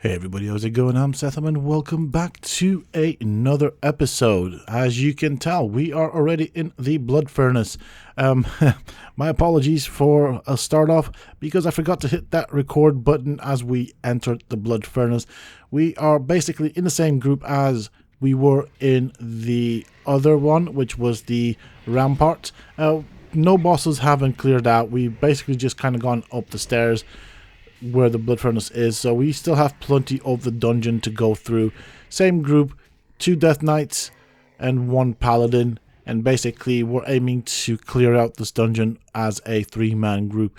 Hey everybody, how's it going? I'm Sethum and welcome back to another episode. As you can tell, we are already in the Blood Furnace. My apologies for a start off because I forgot to hit that record button as we entered the Blood Furnace. We are basically in the same group as we were in the other one, which was the Rampart. No bosses haven't cleared out. We basically just kind of gone up the stairs where the Blood Furnace is, so we still have plenty of the dungeon to go through. Same group, 2 Death Knights and 1 Paladin, and basically we're aiming to clear out this dungeon as a 3-man group.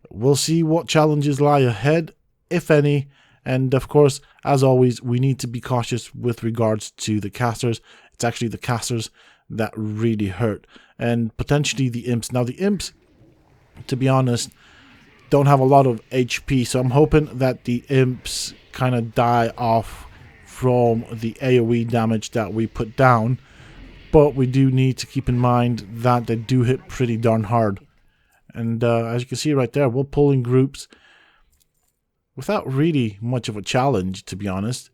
We'll see what challenges lie ahead, if any, and of course, as always, we need to be cautious with regards to the casters. It's actually the casters that really hurt, and potentially the imps. Now the imps, to be honest, don't have a lot of HP, so I'm hoping that the imps kind of die off from the AoE damage that we put down, but we do need to keep in mind that they do hit pretty darn hard. And as you can see right there, we'll pull in groups without really much of a challenge, to be honest.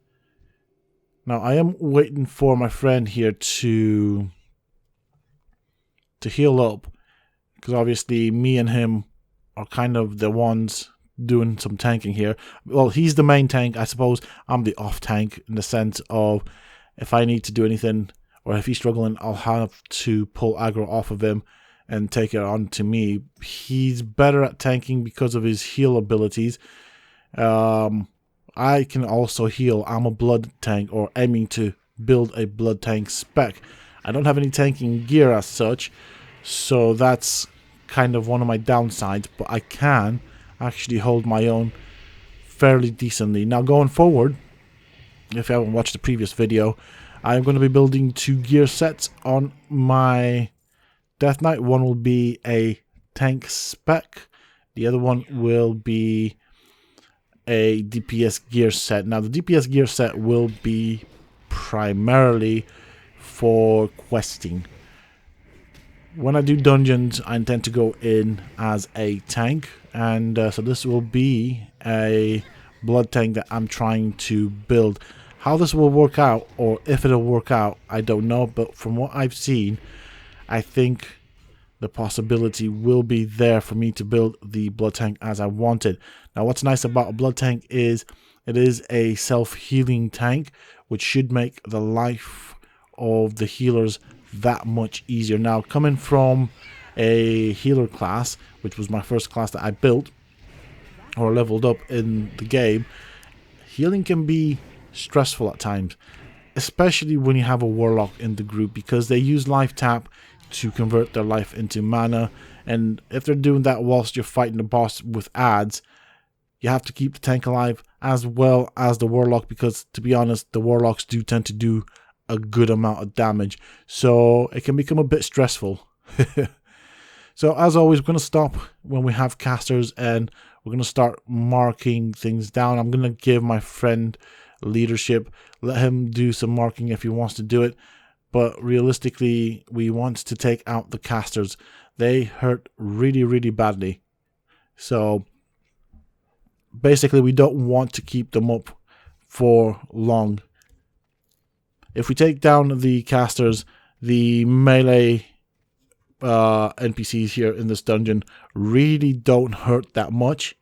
Now I am waiting for my friend here to heal up, because obviously me and him are kind of the ones doing some tanking here. Well, he's the main tank, I suppose. I'm the off tank in the sense of if I need to do anything or if he's struggling, I'll have to pull aggro off of him and take it on to me. He's better at tanking because of his heal abilities. I can also heal. I'm a blood tank, or aiming to build a blood tank spec. I don't have any tanking gear as such, so that's kind of one of my downsides, but I can actually hold my own fairly decently. Now going forward, if you haven't watched the previous video, I'm going to be building 2 gear sets on my Death Knight. One will be a tank spec, the other one will be a DPS gear set. Now the DPS gear set will be primarily for questing. When I do dungeons, I intend to go in as a tank, and so this will be a blood tank that I'm trying to build. How this will work out, or if it'll work out, I don't know, but from what I've seen, I think the possibility will be there for me to build the blood tank as I wanted. Now what's nice about a blood tank is it is a self-healing tank, which should make the life of the healers that much easier. Now coming from a healer class, which was my first class that I built or leveled up in the game, healing can be stressful at times, especially when you have a warlock in the group, because they use life tap to convert their life into mana, and if they're doing that whilst you're fighting the boss with adds, you have to keep the tank alive as well as the warlock, because to be honest, the warlocks do tend to do a good amount of damage, so it can become a bit stressful. So as always, we're going to stop when we have casters and we're going to start marking things down. I'm going to give my friend leadership, let him do some marking if he wants to do it, but realistically we want to take out the casters. They hurt really badly, so basically we don't want to keep them up for long. If we take down the casters, the melee NPCs here in this dungeon really don't hurt that much.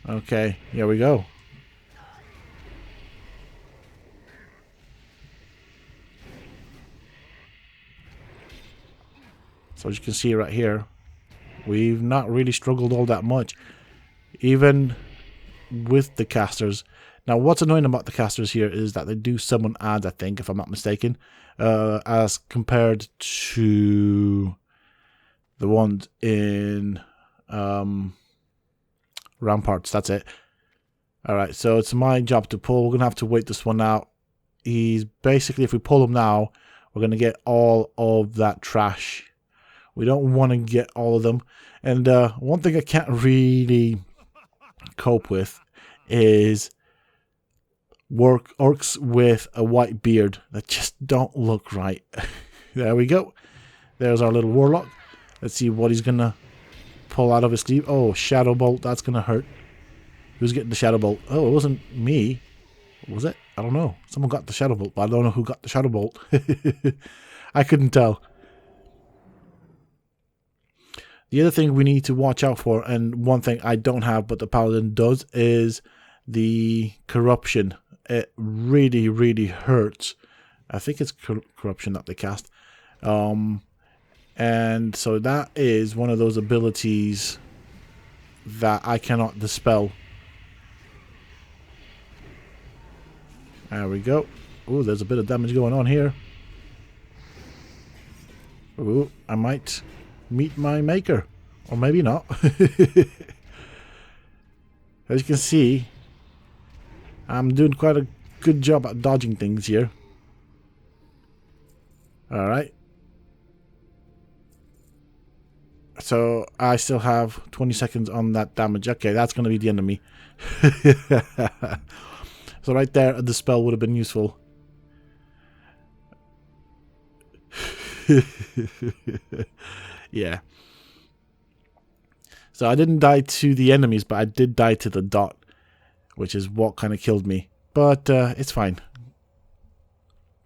Okay, here we go. So as you can see right here, we've not really struggled all that much, even with the casters. Now what's annoying about the casters here is that they do summon adds, I think, if I'm not mistaken, as compared to the ones in Ramparts. That's it. Alright, so it's my job to pull. We're going to have to wait this one out. He's basically, if we pull him now, we're going to get all of that trash. We don't want to get all of them. And one thing I can't really cope with is orcs with a white beard that just don't look right. There we go. There's our little warlock. Let's see what he's gonna pull out of his sleeve. Oh, Shadow Bolt. That's gonna hurt. Who's getting the Shadow Bolt? Oh, it wasn't me. Was it? I don't know. Someone got the Shadow Bolt, but I don't know who got the Shadow Bolt. I couldn't tell. The other thing we need to watch out for, and one thing I don't have but the Paladin does, is the corruption. It really, really hurts. I think it's corruption that they cast. And so that is one of those abilities that I cannot dispel. There we go. Ooh, there's a bit of damage going on here. Ooh, I might meet my maker. Or maybe not. As you can see, I'm doing quite a good job at dodging things here. Alright. So I still have 20 seconds on that damage. Okay, that's going to be the end of me. So right there, a dispel would have been useful. Yeah. So I didn't die to the enemies, but I did die to the dot, which is what kind of killed me. But it's fine.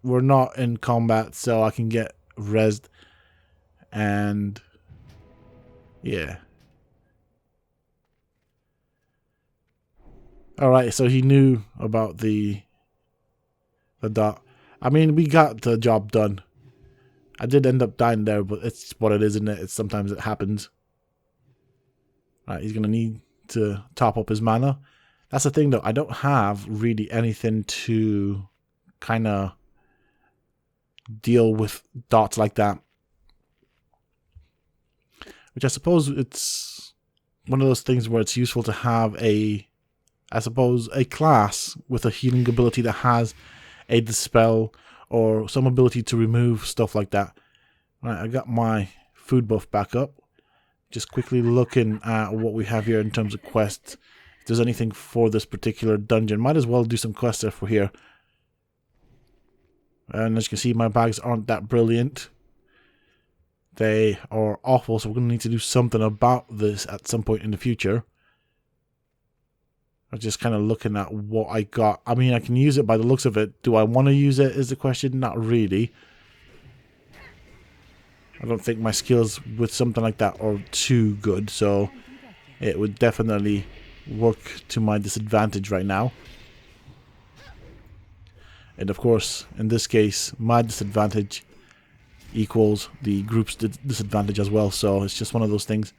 We're not in combat, so I can get rezzed. And yeah. Alright, so he knew about the dot. I mean, we got the job done. I did end up dying there, but it's what it is, isn't it? It's sometimes it happens. Alright, he's going to need to top up his mana. That's the thing, though. I don't have really anything to kind of deal with dots like that. Which I suppose it's one of those things where it's useful to have a class with a healing ability that has a dispel or some ability to remove stuff like that. Alright, I got my food buff back up. Just quickly looking at what we have here in terms of quests. If there's anything for this particular dungeon, might as well do some quests if we're here. And as you can see, my bags aren't that brilliant. They are awful, so we're going to need to do something about this at some point in the future. I'm just kind of looking at what I got. I mean, I can use it by the looks of it. Do I want to use it is the question? Not really. I don't think my skills with something like that are too good, so it would definitely work to my disadvantage right now. And of course, in this case, my disadvantage equals the group's disadvantage as well, so it's just one of those things.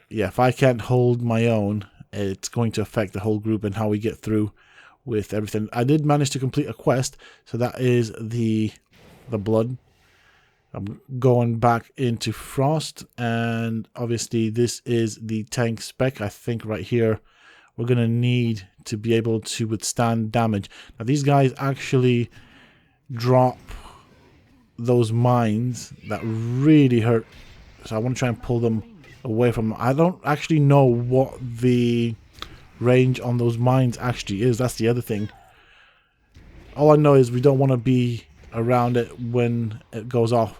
Yeah, if I can't hold my own, it's going to affect the whole group and how we get through with everything. I did manage to complete a quest, so that is the blood. I'm going back into Frost, and obviously this is the tank spec. I think right here we're going to need to be able to withstand damage. Now these guys actually drop those mines that really hurt, so I want to try and pull them away from them. I don't actually know what the range on those mines actually is. That's the other thing. All I know is we don't want to be around it when it goes off.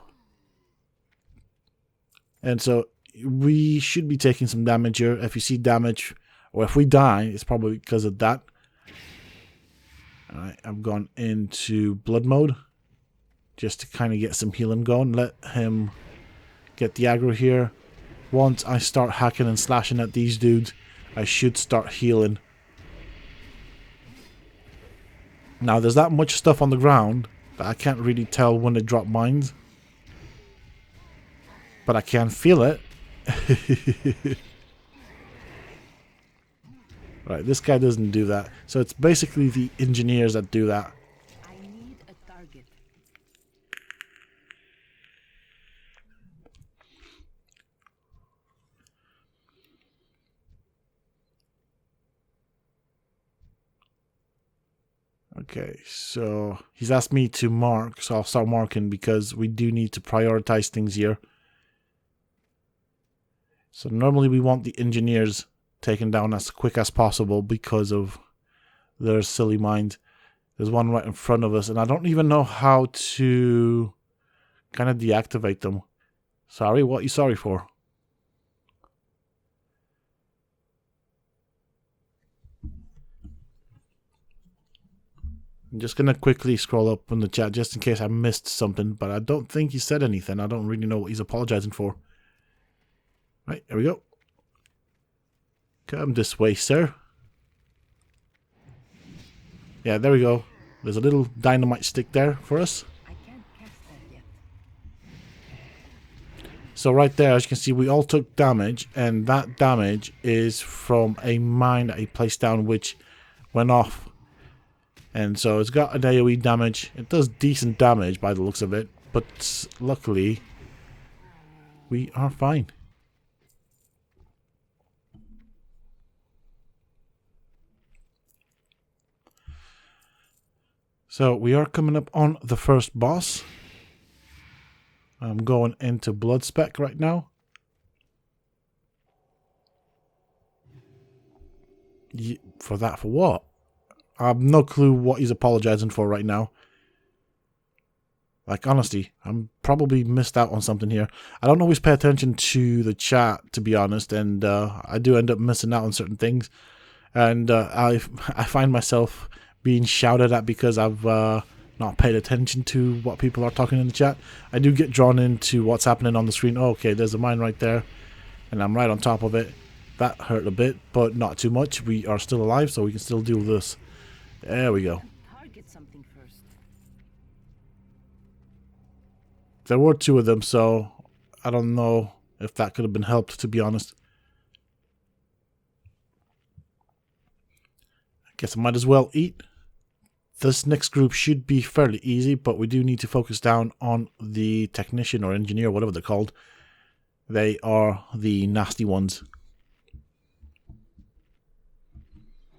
And so we should be taking some damage here. If you see damage, or if we die, it's probably because of that. Alright, I've gone into blood mode just to kind of get some healing going. Let him get the aggro here. Once I start hacking and slashing at these dudes, I should start healing. Now, there's that much stuff on the ground that I can't really tell when they drop mines. But I can feel it. Right, this guy doesn't do that. So it's basically the engineers that do that. I need a target. Okay, so he's asked me to mark, so I'll start marking because we do need to prioritize things here. So normally we want the engineers taken down as quick as possible because of their silly mind. There's one right in front of us, and I don't even know how to kind of deactivate them. Sorry, what are you sorry for? I'm just going to quickly scroll up in the chat just in case I missed something, but I don't think he said anything. I don't really know what he's apologizing for. Right, here we go. Come this way, sir. Yeah, there we go. There's a little dynamite stick there for us. I can't cast that yet. So right there, as you can see, we all took damage, and that damage is from a mine that he placed down, which went off. And so it's got an AoE damage. It does decent damage by the looks of it, but luckily, we are fine. So we are coming up on the first boss. I'm going into Blood Spec right now. For what? I have no clue what he's apologizing for right now. Like, honestly, I'm probably missed out on something here. I don't always pay attention to the chat, to be honest, and I do end up missing out on certain things. And I find myself being shouted at because I've not paid attention to what people are talking in the chat. I do get drawn into what's happening on the screen. Oh, okay, there's a mine right there, and I'm right on top of it. That hurt a bit, but not too much. We are still alive, so we can still do this. There we go. Target something first. There were two of them, so I don't know if that could have been helped, to be honest. I guess I might as well eat. This next group should be fairly easy, but we do need to focus down on the technician or engineer, whatever they're called. They are the nasty ones.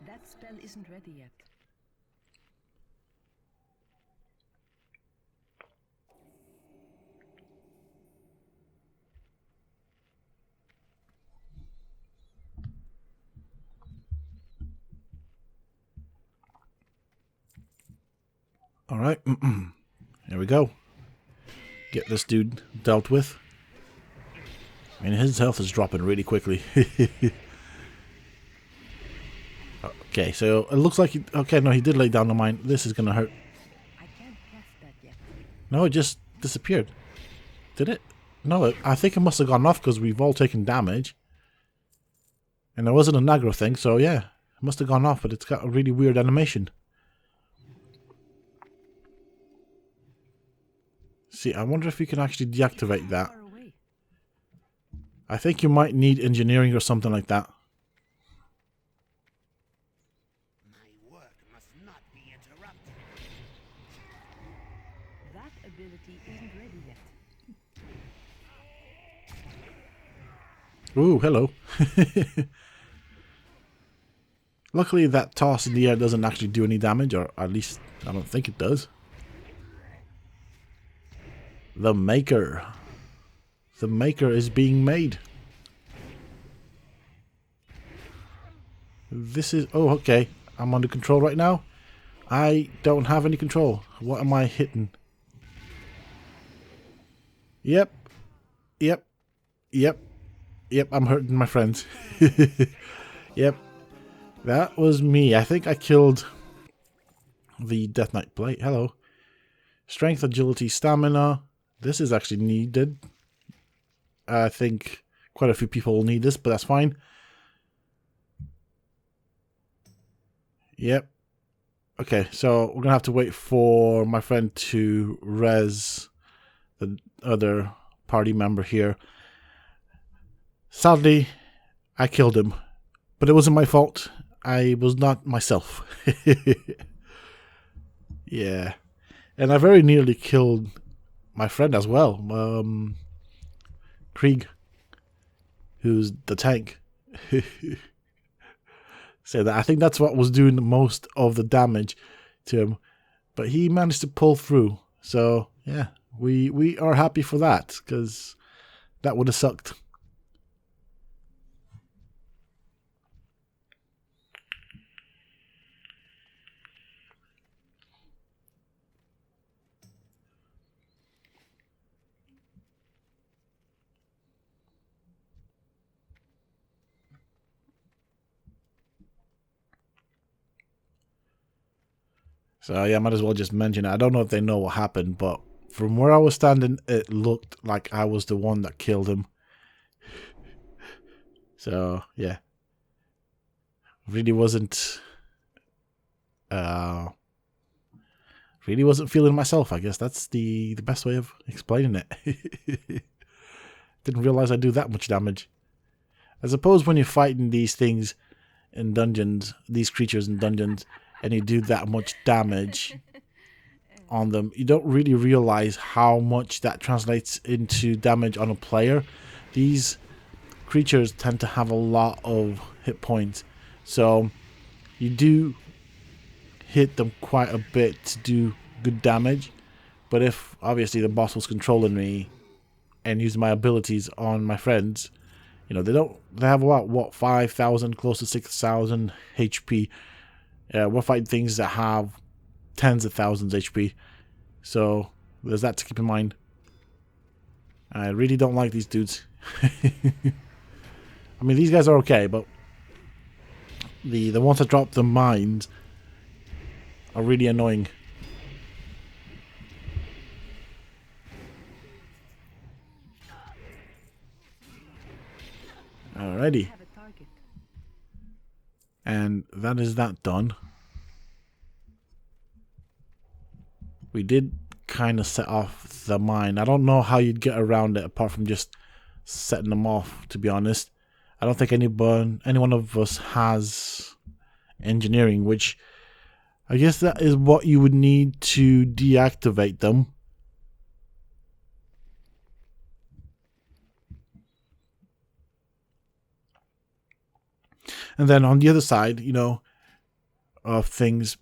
That spell isn't ready yet. Alright, here we go. Get this dude dealt with. I mean, his health is dropping really quickly. Okay, so it looks like he... Okay, no, he did lay down the mine. This is going to hurt. I can't cast that yet. No, it just disappeared. Did it? No, I think it must have gone off because we've all taken damage. And there wasn't an aggro thing, so yeah. It must have gone off, but it's got a really weird animation. See, I wonder if you can actually deactivate that. Far away. I think you might need engineering or something like that. My work must not be interrupted. That ability isn't ready yet. Ooh, hello. Luckily that toss in the air doesn't actually do any damage, or at least I don't think it does. The Maker. The Maker is being made. This is... Oh, okay. I'm under control right now. I don't have any control. What am I hitting? Yep. Yep. Yep. Yep, I'm hurting my friends. Yep. That was me. I think I killed the Death Knight Plate. Hello. Strength, agility, stamina. This is actually needed. I think quite a few people will need this, but that's fine. Yep. Okay, so we're going to have to wait for my friend to res the other party member here. Sadly, I killed him, but it wasn't my fault. I was not myself. Yeah. And I very nearly killed my friend as well. Krieg, who's the tank. So that I think that's what was doing the most of the damage to him. But he managed to pull through. So, yeah, we are happy for that, because that would have sucked. So yeah, I might as well just mention it. I don't know if they know what happened, but from where I was standing, it looked like I was the one that killed him. So yeah, really wasn't feeling myself. I guess that's the best way of explaining it. Didn't realize I do that much damage. I suppose when you're fighting these things in dungeons, these creatures in dungeons, and you do that much damage on them, you don't really realize how much that translates into damage on a player. These creatures tend to have a lot of hit points, so you do hit them quite a bit to do good damage. But if obviously the boss was controlling me and using my abilities on my friends, you know, they have about what 5,000, close to 6,000 HP. We're fighting things that have tens of thousands HP, so there's that to keep in mind. I really don't like these dudes. I mean, these guys are okay, but the ones that drop the mines are really annoying. Alrighty. Have a target. And that is that done. We did kind of set off the mine. I don't know how you'd get around it apart from just setting them off, to be honest. I don't think any one of us has engineering, which I guess that is what you would need to deactivate them. And then on the other side, you know, of things,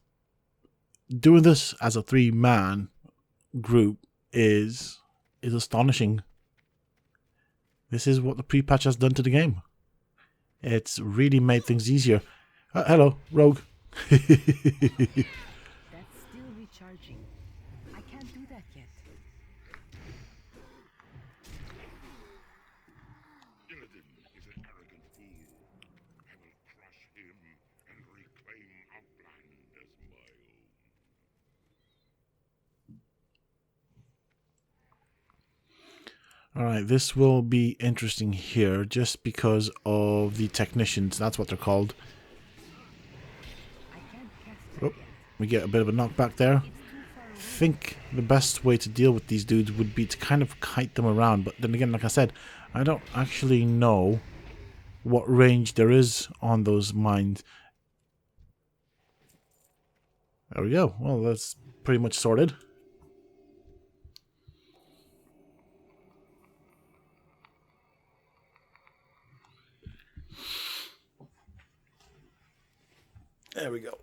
doing this as a 3-man group is astonishing. This is what the pre-patch has done to the game. It's really made things easier. Hello, Rogue. That's still recharging. I can't do that yet. Illidan is an arrogant fool. I will crush him and reclaim Outland as my own. Alright, this will be interesting here just because of the technicians. That's what they're called. I can't cast that Oh, yet. we get a bit of a knockback there. I think the best way to deal with these dudes would be to kind of kite them around. But then again, like I said, I don't actually know what range there is on those mines. There we go. Well, that's pretty much sorted. There we go.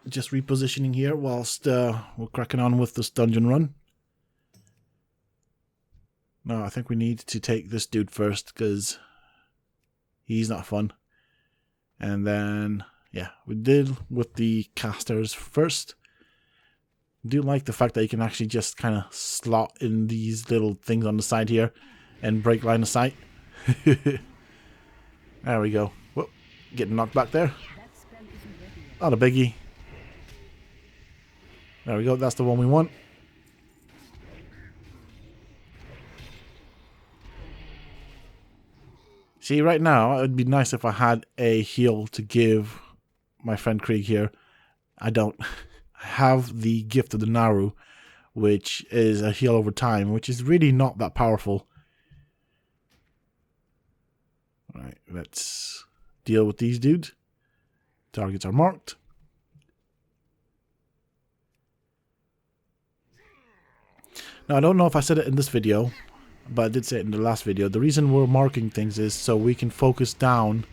Just repositioning here whilst we're cracking on with this dungeon run. No, I think we need to take this dude first because he's not fun. And then, yeah, we did with the casters first. I do like the fact that you can actually just kind of slot in these little things on the side here and break line of sight. There we go. Whoop, getting knocked back there. That spell isn't ready yet. Not a biggie. There we go, that's the one we want. See, right now, it would be nice if I had a heal to give my friend Krieg here. I don't. I have the Gift of the Naru, which is a heal over time, which is really not that powerful. Alright, let's deal with these dudes. Targets are marked. Now, I don't know if I said it in this video, but I did say it in the last video. The reason we're marking things is so we can focus down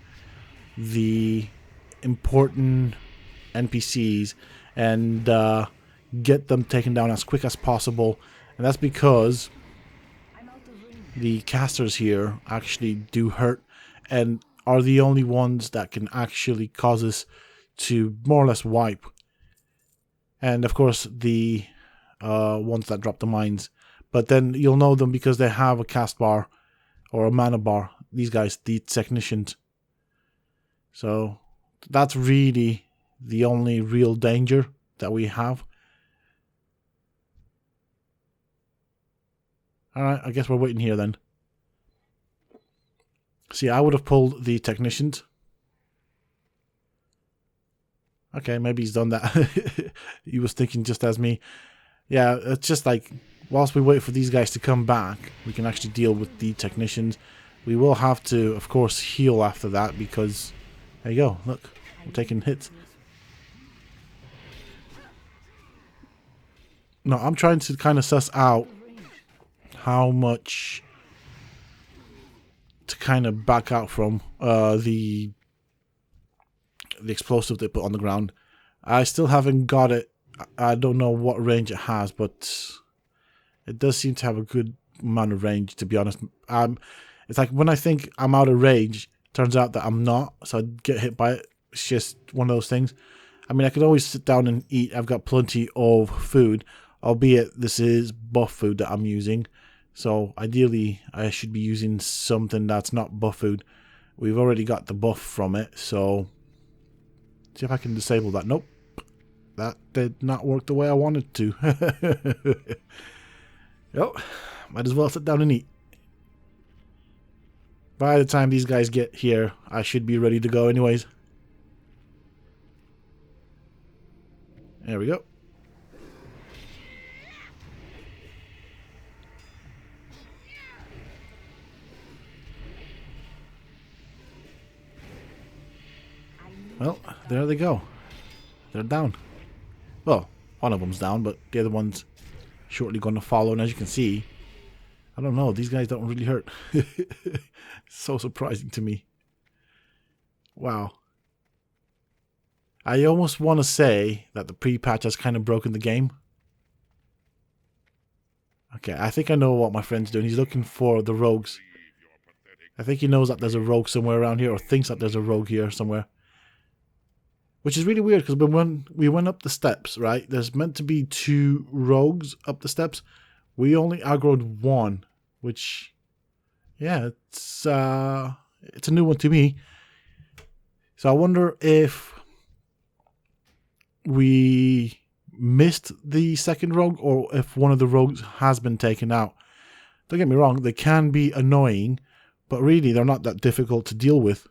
the important NPCs and get them taken down as quick as possible. And that's because I'm out of room. the casters here actually do hurt and are the only ones that can actually cause us to more or less wipe. And of course the ones that drop the mines, but then you'll know them because they have a cast bar or a mana bar. These guys, the technicians. So that's really the only real danger that we have. Alright, I guess we're waiting here then. See, I would have pulled the technicians. Okay, maybe he's done that. He was thinking just as me. Yeah, it's just like, whilst we wait for these guys to come back, we can actually deal with the technicians. We will have to, of course, heal after that because, there you go, look, we're taking hits. No, I'm trying to kind of suss out how much to kind of back out from the explosive they put on the ground. I still haven't got it. I don't know what range it has, but it does seem to have a good amount of range, to be honest. It's like when I think I'm out of range, turns out that I'm not, so I get hit by it. It's just one of those things. I mean, I could always sit down and eat. I've got plenty of food, albeit this is buff food that I'm using. So ideally, I should be using something that's not buff food. We've already got the buff from it, so see if I can disable that. Nope. That did not work the way I wanted to. Yep. Might as well sit down and eat. By the time these guys get here, I should be ready to go anyways. There we go. Well, there they go. They're down. Well, one of them's down, but the other one's shortly going to follow. And as you can see, I don't know, these guys don't really hurt. So surprising to me. Wow. I almost want to say that the pre-patch has kind of broken the game. Okay, I think I know what my friend's doing. He's looking for the rogues. I think he knows that there's a rogue somewhere around here, or thinks that there's a rogue here somewhere. Which is really weird, because when we went up the steps, right, there's meant to be 2 rogues up the steps. We only aggroed 1, which, yeah, it's a new one to me. So I wonder if we missed the second rogue, or if one of the rogues has been taken out. Don't get me wrong, they can be annoying, but really they're not that difficult to deal with.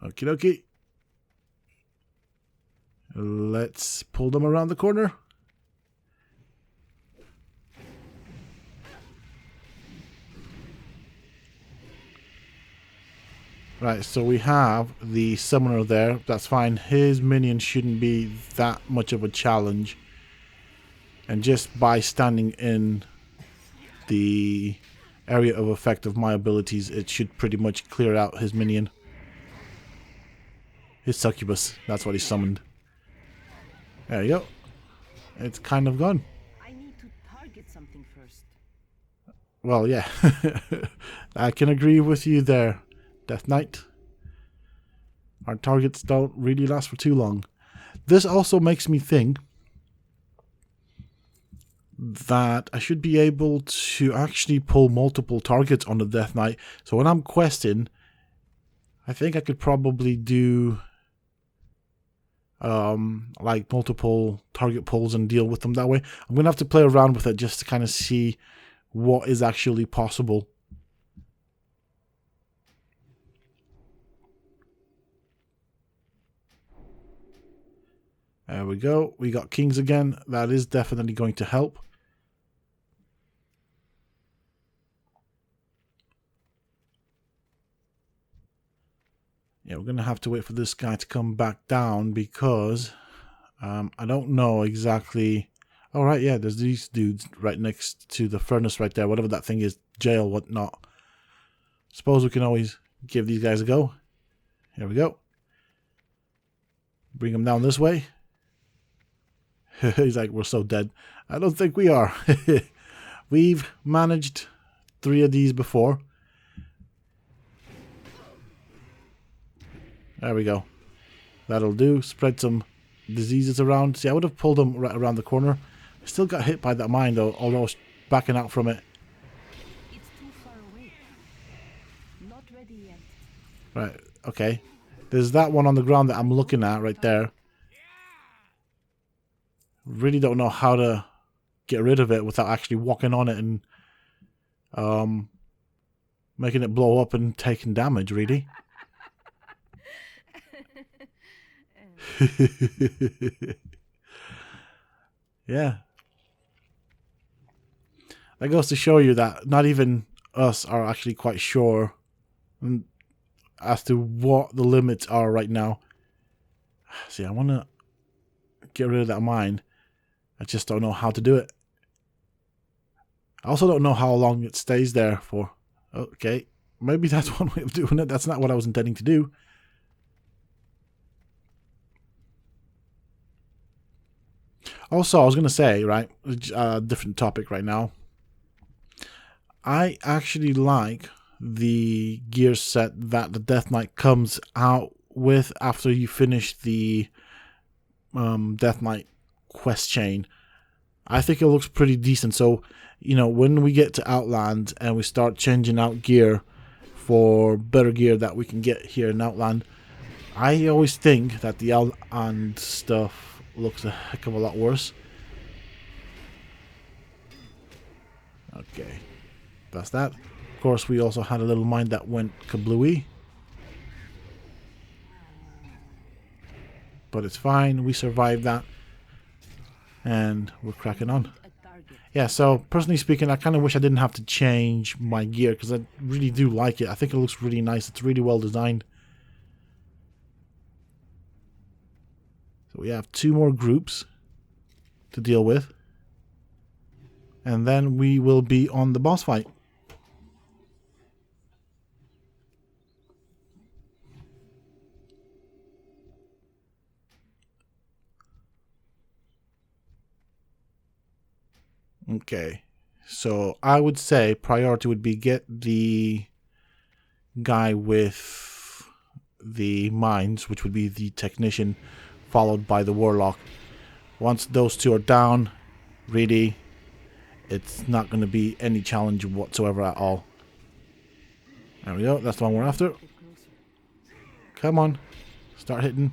Okie dokie. Let's pull them around the corner. Right, so we have the summoner there. That's fine. His minions shouldn't be that much of a challenge. And just by standing in the area of effect of my abilities, it should pretty much clear out his minion. His succubus. That's what he summoned. There you go. It's kind of gone. I need to target something first. Well, yeah. I can agree with you there, Death Knight. Our targets don't really last for too long. This also makes me think that I should be able to actually pull multiple targets on the Death Knight. So when I'm questing, I think I could probably do like multiple target pulls and deal with them that way. I'm going to have to play around with it just to kind of see what is actually possible. There we go. We got kings again. That is definitely going to help. Yeah, we're going to have to wait for this guy to come back down because I don't know exactly. Oh, right, yeah, there's these dudes right next to the furnace right there, whatever that thing is, jail, whatnot. Suppose we can always give these guys a go. Here we go. Bring them down this way. He's like, we're so dead. I don't think we are. We've managed 3 of these before. There we go. That'll do. Spread some diseases around. See, I would have pulled them right around the corner. I still got hit by that mine, though, although I was backing out from it. It's too far away. Not ready yet. Right, okay. There's that one on the ground that I'm looking at right there. Really don't know how to get rid of it without actually walking on it and making it blow up and taking damage, really. Yeah. That goes to show you that not even us are actually quite sure as to what the limits are right now. See, I want to get rid of that mine. I just don't know how to do it. I also don't know how long it stays there for. Okay, maybe that's one way of doing it. That's not what I was intending to do. Also, I was going to say, right, different topic right now. I actually like the gear set that the Death Knight comes out with after you finish the Death Knight quest chain. I think it looks pretty decent. So, you know, when we get to Outland and we start changing out gear for better gear that we can get here in Outland, I always think that the Outland stuff looks a heck of a lot worse. Okay, that's that. Of course, we also had a little mine that went kablooey. But it's fine, we survived that. And we're cracking on. Yeah, so personally speaking, I kind of wish I didn't have to change my gear because I really do like it. I think it looks really nice. It's really well designed. So we have 2 more groups to deal with. And then we will be on the boss fight. Okay, so I would say priority would be get the guy with the mines, which would be the technician, followed by the warlock. Once those 2 are down, really, it's not going to be any challenge whatsoever at all. There we go, that's the one we're after. Come on, start hitting.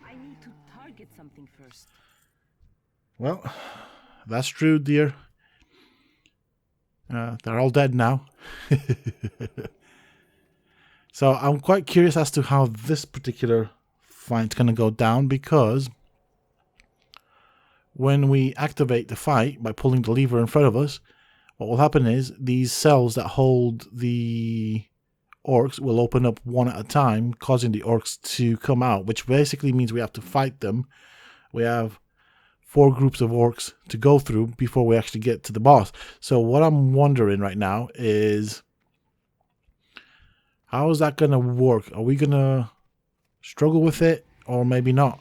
I need to target something first. Well, that's true, dear. They're all dead now. So I'm quite curious as to how this particular fight's going to go down, because when we activate the fight by pulling the lever in front of us, what will happen is these cells that hold the orcs will open up one at a time, causing the orcs to come out, which basically means we have to fight them. We have 4 groups of orcs to go through before we actually get to the boss. So what I'm wondering right now is, how is that going to work? Are we going to struggle with it or maybe not?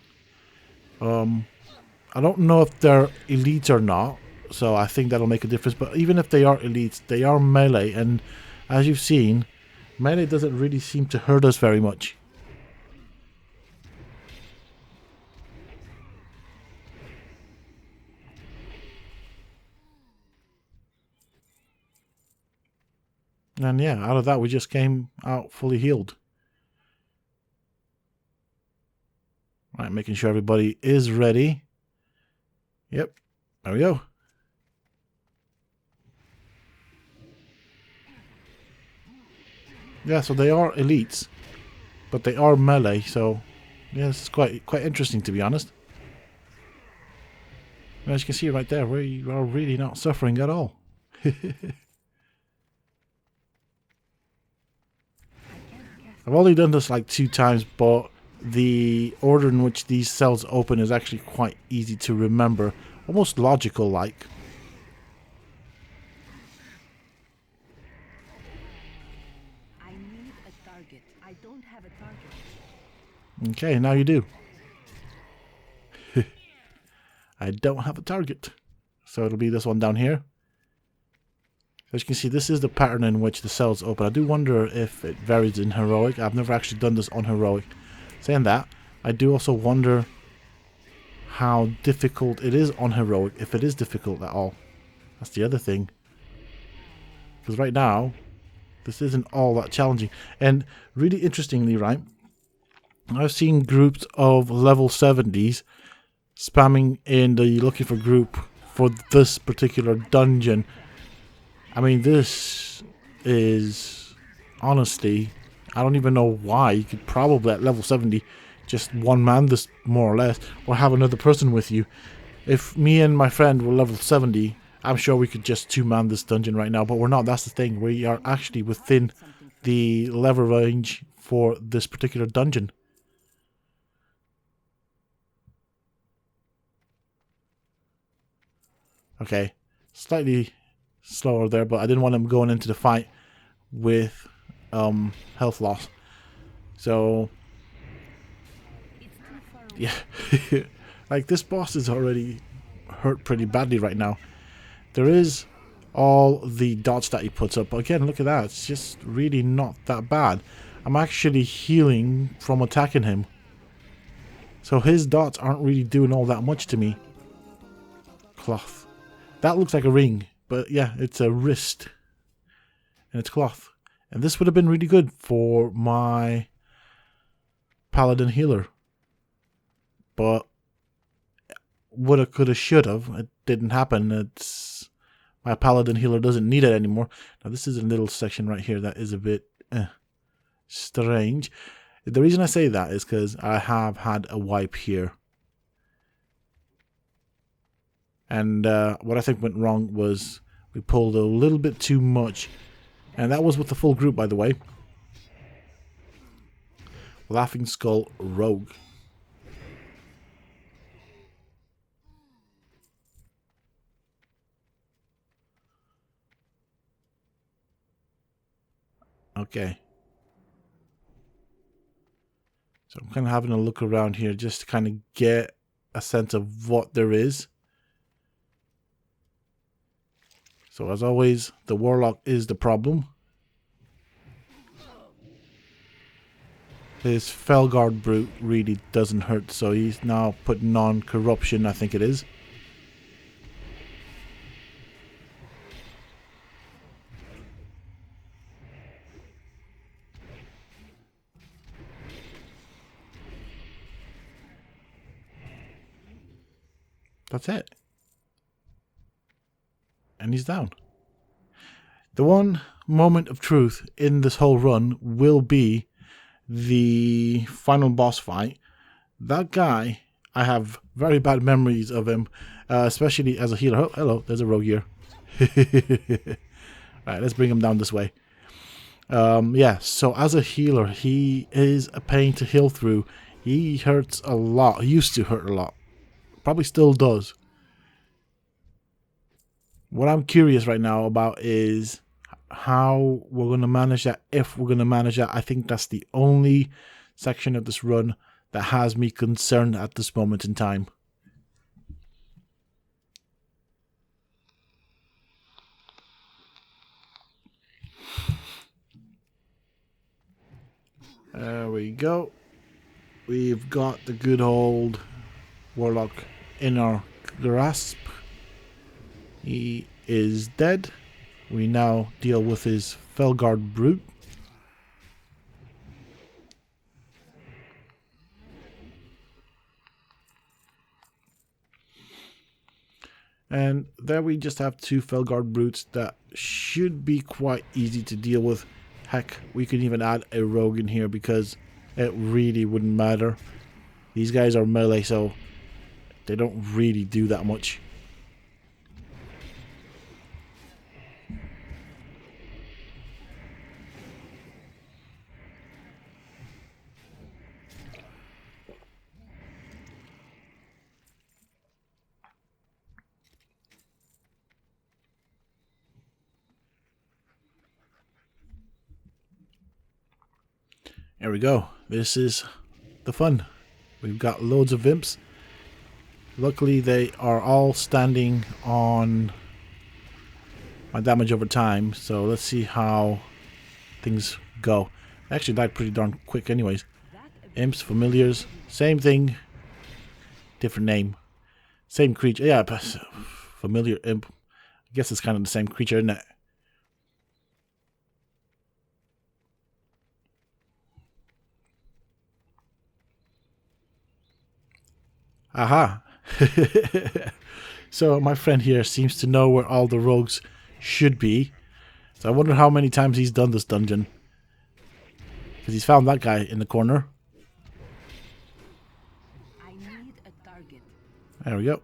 I don't know if they're elites or not, so I think that'll make a difference. But even if they are elites, they are melee, and as you've seen, melee doesn't really seem to hurt us very much. And yeah, out of that we just came out fully healed. Right, making sure everybody is ready. Yep, there we go. Yeah, so they are elites, but they are melee, so yeah, this is quite interesting, to be honest. As you can see right there, we are really not suffering at all. I've only done this like 2 times, but the order in which these cells open is actually quite easy to remember. Almost logical like. I need a target. I don't have a target. Okay, now you do. I don't have a target. So it'll be this one down here. As you can see, this is the pattern in which the cells open. I do wonder if it varies in heroic. I've never actually done this on heroic. Saying that, I do also wonder how difficult it is on heroic, if it is difficult at all. That's the other thing. Because right now, this isn't all that challenging. And really interestingly, right, I've seen groups of level 70s spamming in the looking for group for this particular dungeon. I mean, this is honestly, I don't even know why. You could probably at level 70 just one man this more or less, or have another person with you. If me and my friend were level 70, I'm sure we could just two-man this dungeon right now, but we're not. That's the thing. We are actually within the level range for this particular dungeon. Okay, slightly slower there, but I didn't want him going into the fight with health loss. So yeah, like this boss is already hurt pretty badly right now. There is all the dots that he puts up. Again, look at that. It's just really not that bad. I'm actually healing from attacking him. So his dots aren't really doing all that much to me. Cloth. That looks like a ring. But yeah, it's a wrist. And it's cloth. And this would have been really good for my paladin healer. But woulda, coulda, shoulda. It didn't happen. It's my paladin healer doesn't need it anymore. Now this is a little section right here that is a bit strange. The reason I say that is because I have had a wipe here. And what I think went wrong was we pulled a little bit too much. And that was with the full group, by the way. Laughing Skull Rogue. Okay. So I'm kind of having a look around here just to kind of get a sense of what there is. So as always, the Warlock is the problem. His Felguard Brute really doesn't hurt, so he's now putting on Corruption, I think it is. That's it. And he's down. The one moment of truth in this whole run will be the final boss fight. That guy, I have very bad memories of him, especially as a healer. Oh, hello, there's a rogue here. Alright, let's bring him down this way. Yeah, so as a healer, he is a pain to heal through. He hurts a lot. He used to hurt a lot. Probably still does. What I'm curious right now about is how we're going to manage that, if we're going to manage that. I think that's the only section of this run that has me concerned at this moment in time. There we go. We've got the good old Warlock in our grasp. He is dead. We now deal with his Felguard Brute. And there we just have two Felguard Brutes that should be quite easy to deal with. Heck, we could even add a rogue in here because it really wouldn't matter. These guys are melee, so they don't really do that much. There we go. This is the fun. We've got loads of imps. Luckily, they are all standing on my damage over time. So let's see how things go. I actually died pretty darn quick anyways. Imps, familiars, same thing. Different name. Same creature. Yeah, familiar imp. I guess it's kind of the same creature, isn't it? Aha. So my friend here seems to know where all the rogues should be. So I wonder how many times he's done this dungeon. Because he's found that guy in the corner. I need a target. There we go.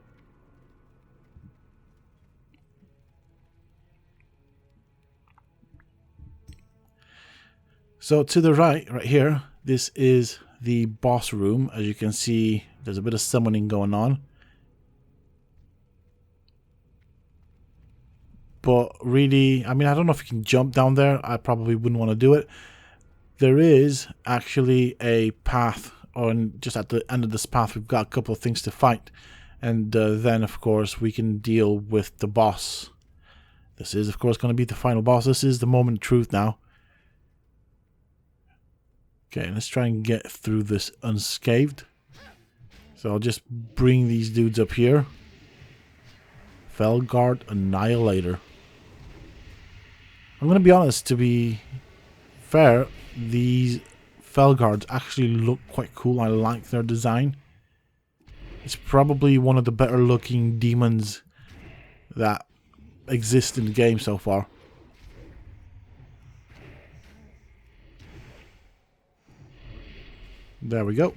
So to the right here, this is the boss room. As you can see, there's a bit of summoning going on. But really, I mean, I don't know if you can jump down there. I probably wouldn't want to do it. There is actually a path, and just at the end of this path, we've got a couple of things to fight. And then, of course, we can deal with the boss. This is, of course, going to be the final boss. This is the moment of truth now. Okay, let's try and get through this unscathed. So I'll just bring these dudes up here. Felguard Annihilator. I'm going to be honest, to be fair, these Felguards actually look quite cool. I like their design. It's probably one of the better looking demons that exist in the game so far. There we go.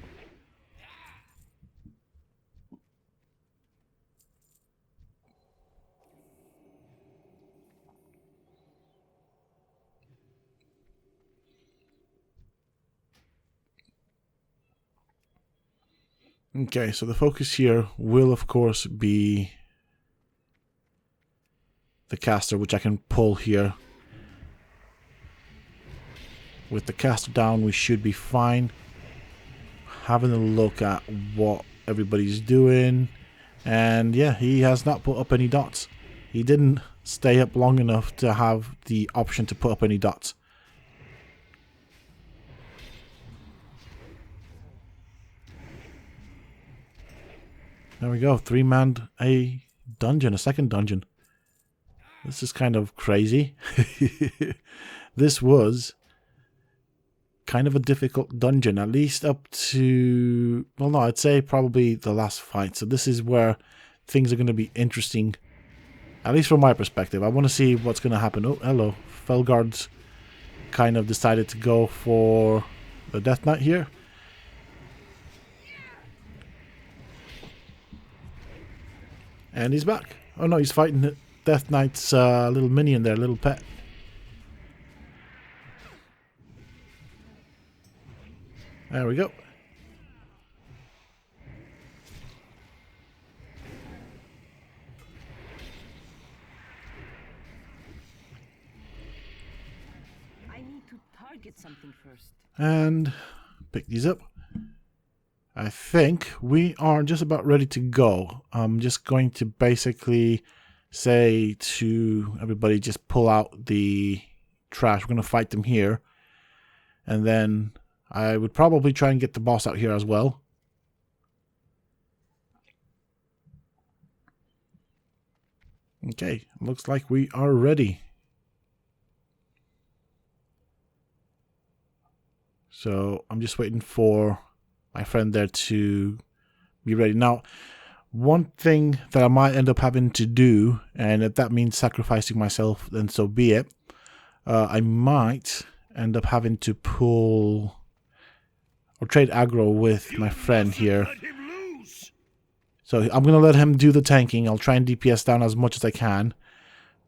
Okay, so the focus here will, of course, be the caster, which I can pull here. With the caster down, we should be fine. Having a look at what everybody's doing. And yeah, he has not put up any dots. He didn't stay up long enough to have the option to put up any dots. There we go, 3-manned a dungeon, a second dungeon. This is kind of crazy. This was kind of a difficult dungeon, at least up to, well no, I'd say probably the last fight. So this is where things are going to be interesting, at least from my perspective. I want to see what's going to happen. Oh, hello. Felguard's kind of decided to go for the Death Knight here. And he's back. Oh no, he's fighting Death Knight's little minion there, little pet. There we go. I need to target something first. And pick these up. I think we are just about ready to go. I'm just going to basically say to everybody, just pull out the trash. We're going to fight them here. And then I would probably try and get the boss out here as well. Okay, looks like we are ready. So I'm just waiting for my friend there to be ready. Now, one thing that I might end up having to do, and if that means sacrificing myself, then so be it. I might end up having to pull or trade aggro with my friend here. So I'm going to let him do the tanking. I'll try and DPS down as much as I can.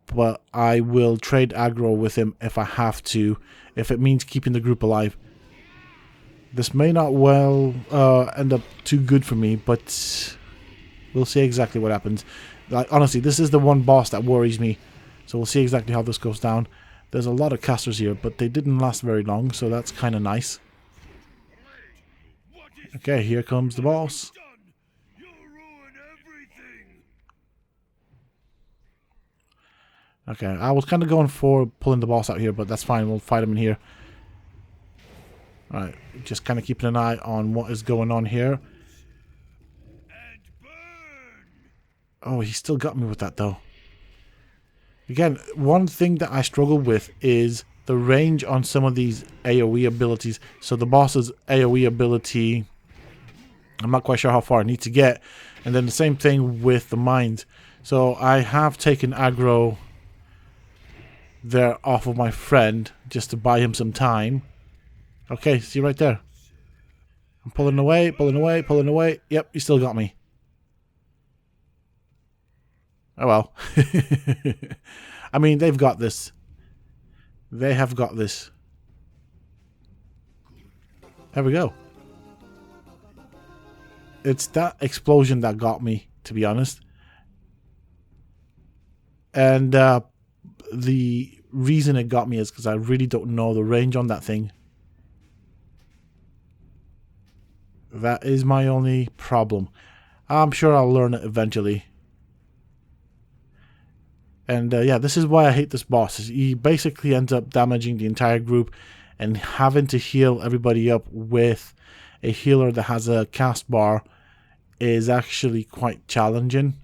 But I will trade aggro with him if I have to, if it means keeping the group alive. This may not well end up too good for me, but we'll see exactly what happens. Like, honestly, this is the one boss that worries me. So we'll see exactly how this goes down. There's a lot of casters here, but they didn't last very long, so that's kind of nice. Okay, here comes the boss. Okay, I was kind of going for pulling the boss out here, but that's fine. We'll fight him in here. Alright, just kind of keeping an eye on what is going on here. Oh, he still got me with that, though. Again, one thing that I struggle with is the range on some of these AoE abilities. So the boss's AoE ability I'm not quite sure how far I need to get. And then the same thing with the mines. So I have taken aggro there off of my friend just to buy him some time. Okay, see right there. I'm pulling away, pulling away, pulling away. Yep, he still got me. Oh well. I mean, they've got this. They have got this. There we go. It's that explosion that got me, to be honest. And the reason it got me is because I really don't know the range on that thing. That is my only problem. I'm sure I'll learn it eventually. And yeah, this is why I hate this boss. He basically ends up damaging the entire group and having to heal everybody up with a healer that has a cast bar is actually quite challenging.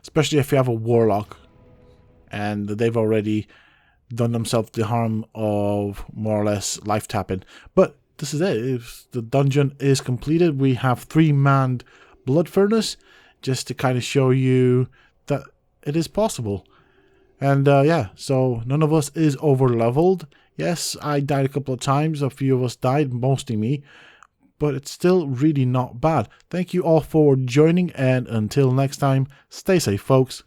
Especially if you have a warlock and they've already done themselves the harm of more or less life tapping. But this is it. If the dungeon is completed, we have 3-manned Blood Furnace just to kind of show you that it is possible. And yeah, so none of us is over leveled. Yes, I died a couple of times. A few of us died, mostly me. But it's still really not bad. Thank you all for joining, and until next time, stay safe, folks.